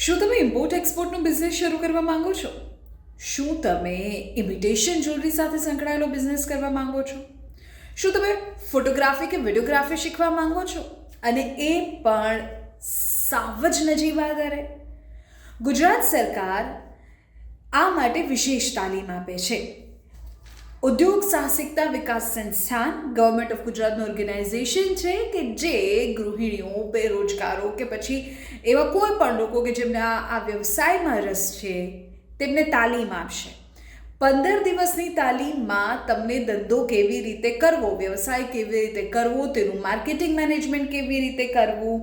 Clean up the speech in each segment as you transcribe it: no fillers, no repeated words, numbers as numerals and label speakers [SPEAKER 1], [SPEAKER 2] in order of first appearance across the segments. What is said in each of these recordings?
[SPEAKER 1] શું તમે import એક્સપોર્ટનો business શરૂ કરવા માંગો છો? શું તમે ઇમિટેશન જ્વેલરી સાથે સંકળાયેલો બિઝનેસ કરવા માંગો છો? શું તમે ફોટોગ્રાફી કે વિડીયોગ્રાફી શીખવા માંગો છો, અને એ પણ સાવ જ નજીવા દરે? ગુજરાત સરકાર આ માટે વિશેષ તાલીમ આપે છે. ઉદ્યોગ સાહસિકતા વિકાસ સંસ્થાન ગવર્મેન્ટ ઓફ ગુજરાતનું ઓર્ગેનાઇઝેશન છે કે જે ગૃહિણીઓ, બેરોજગારો કે પછી એવા કોઈ પણ લોકો કે જેમને આ વ્યવસાયમાં રસ છે તેમને તાલીમ આપશે. 15 દિવસની તાલીમમાં તમને ધંધો કેવી રીતે કરવો, વ્યવસાય કેવી રીતે કરવો, તેનું માર્કેટિંગ મેનેજમેન્ટ કેવી રીતે કરવું,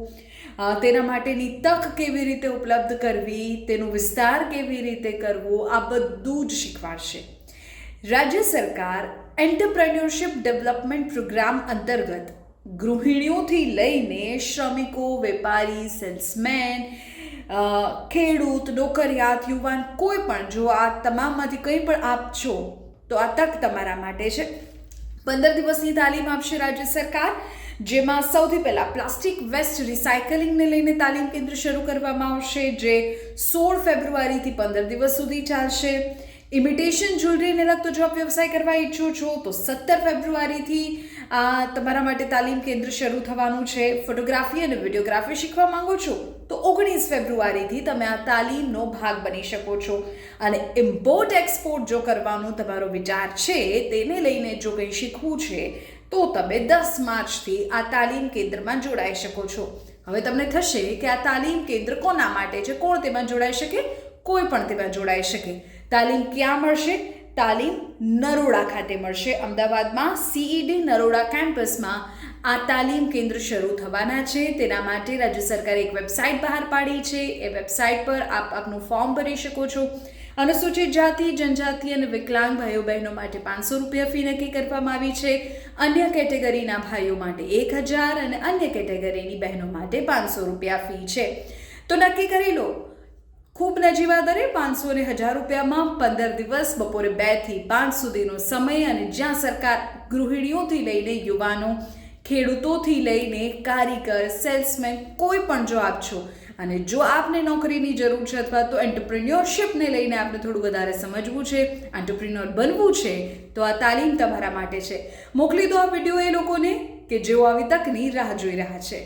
[SPEAKER 1] તેના માટેની તક કેવી રીતે ઉપલબ્ધ કરવી, તેનો વિસ્તાર કેવી રીતે કરવો, આ બધું જ શીખવાડશે. રાજ્ય સરકાર એન્ટરપ્રેન્યોરશિપ ડેવલપમેન્ટ પ્રોગ્રામ અંતર્ગત ગૃહિણીઓથી લઈને શ્રમિકો, વેપારી, સેલ્સમેન, ખેડૂત, નોકરિયાત, યુવાન, કોઈ પણ, જો આ તમામમાંથી કંઈ પણ આપ છો તો આ તક તમારા માટે છે. 15 દિવસની તાલીમ આપશે રાજ્ય સરકાર, જેમાં સૌથી પહેલાં પ્લાસ્ટિક વેસ્ટ રિસાયકલિંગને લઈને તાલીમ કેન્દ્ર શરૂ કરવામાં આવશે, જે 16 ફેબ્રુઆરીથી 15 દિવસ સુધી ચાલશે. ઇમિટેશન જ્વેલરીને લગતો જો આપ વ્યવસાય કરવા ઈચ્છો છો તો 17 ફેબ્રુઆરીથી તમારા માટે તાલીમ કેન્દ્ર શરૂ થવાનું છે. ફોટોગ્રાફી અને વિડીયોગ્રાફી શીખવા માંગો છો તો 19 ફેબ્રુઆરીથી તમે આ તાલીમનો ભાગ બની શકો છો. અને ઇમ્પોર્ટ એક્સપોર્ટ જો કરવાનો તમારો વિચાર છે, તેને લઈને જો કંઈ શીખવું છે તો તમે 10 માર્ચથી આ તાલીમ કેન્દ્રમાં જોડાઈ શકો છો. હવે તમને થશે કે આ તાલીમ કેન્દ્ર કોના માટે છે, કોણ તેમાં જોડાઈ શકે? કોઈ પણ તેમાં જોડાઈ શકે. તાલીમ ક્યાં મળશે? તાલીમ નરોડા ખાતે મળશે. અમદાવાદમાં CED નરોડા કેમ્પસમાં આ તાલીમ કેન્દ્ર શરૂ થવાના છે. તેના માટે રાજ્ય સરકારે એક વેબસાઇટ બહાર પાડી છે. એ વેબસાઇટ પર આપ આપનું ફોર્મ ભરી શકો છો. અનુસૂચિત જાતિ, જનજાતિ અને વિકલાંગ ભાઈઓ બહેનો માટે 500 રૂપિયા ફી નક્કી કરવામાં આવી છે. અન્ય કેટેગરીના ભાઈઓ માટે 1000 અને અન્ય કેટેગરીની બહેનો માટે 500 રૂપિયા ફી છે. તો નક્કી કરી લો, ખૂબ નજીવા દરે 500 અને 1000 રૂપિયામાં 15 દિવસ બપોરે 2 થી 5 સુધીનો સમય, અને જ્યાં સરકાર ગૃહિણીઓથી લઈને યુવાનો, ખેડૂતોથી લઈને કારીગર, સેલ્સમેન, કોઈ પણ જો આપ છો અને જો આપને નોકરીની જરૂર છે અથવા તો એન્ટરપ્રેન્યોરશિપને લઈને આપને થોડું વધારે સમજવું છે, એન્ટરપ્રેન્યોર બનવું છે, તો આ તાલીમ તમારા માટે છે. મોકલી દો આ વિડીયો એ લોકોને કે જેઓ આવી તકની રાહ જોઈ રહ્યા છે.